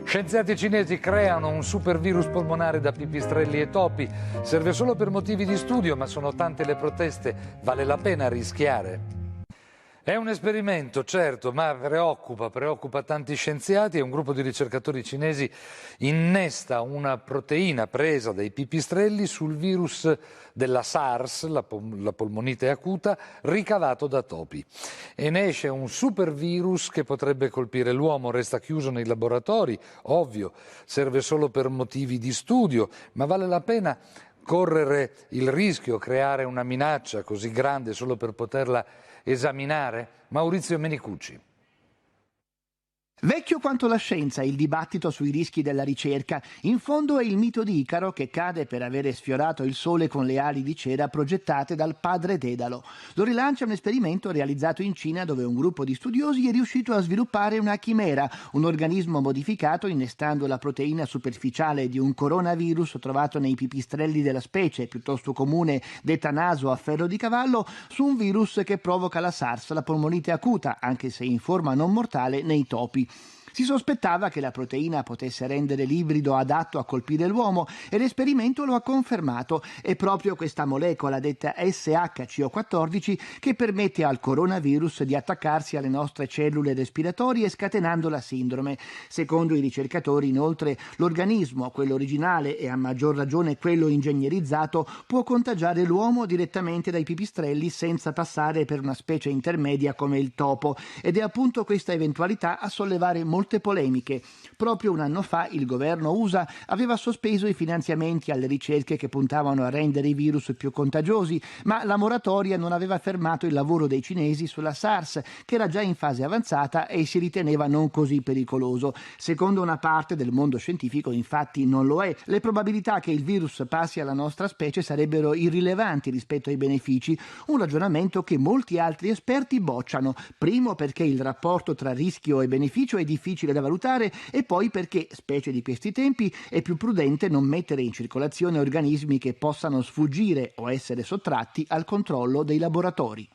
Scienziati cinesi creano un supervirus polmonare da pipistrelli e topi. Serve solo per motivi di studio, ma sono tante le proteste. Vale la pena rischiare? È un esperimento, certo, ma preoccupa tanti scienziati e un gruppo di ricercatori cinesi innesta una proteina presa dai pipistrelli sul virus della SARS, la polmonite acuta, ricavato da topi. E ne esce un supervirus che potrebbe colpire l'uomo, resta chiuso nei laboratori, ovvio, serve solo per motivi di studio, ma vale la pena correre il rischio, creare una minaccia così grande solo per poterla esaminare? Maurizio Menicucci. Vecchio quanto la scienza il dibattito sui rischi della ricerca. In fondo è il mito di Icaro che cade per avere sfiorato il sole con le ali di cera progettate dal padre Dedalo. Lo rilancia un esperimento realizzato in Cina dove un gruppo di studiosi è riuscito a sviluppare una chimera, un organismo modificato innestando la proteina superficiale di un coronavirus trovato nei pipistrelli della specie, piuttosto comune detta naso a ferro di cavallo, su un virus che provoca la SARS, la polmonite acuta, anche se in forma non mortale, nei topi. Si sospettava che la proteina potesse rendere l'ibrido adatto a colpire l'uomo e l'esperimento lo ha confermato. È proprio questa molecola detta SHCO14 che permette al coronavirus di attaccarsi alle nostre cellule respiratorie scatenando la sindrome. Secondo i ricercatori, inoltre, l'organismo, quello originale e a maggior ragione quello ingegnerizzato, può contagiare l'uomo direttamente dai pipistrelli senza passare per una specie intermedia come il topo. Ed è appunto questa eventualità a sollevare molte polemiche. Proprio un anno fa il governo USA aveva sospeso i finanziamenti alle ricerche che puntavano a rendere i virus più contagiosi, ma la moratoria non aveva fermato il lavoro dei cinesi sulla SARS, che era già in fase avanzata e si riteneva non così pericoloso. Secondo una parte del mondo scientifico, infatti, non lo è. Le probabilità che il virus passi alla nostra specie sarebbero irrilevanti rispetto ai benefici, un ragionamento che molti altri esperti bocciano. Primo perché il rapporto tra rischio e beneficio è difficile da valutare e poi perché, specie di questi tempi, è più prudente non mettere in circolazione organismi che possano sfuggire o essere sottratti al controllo dei laboratori.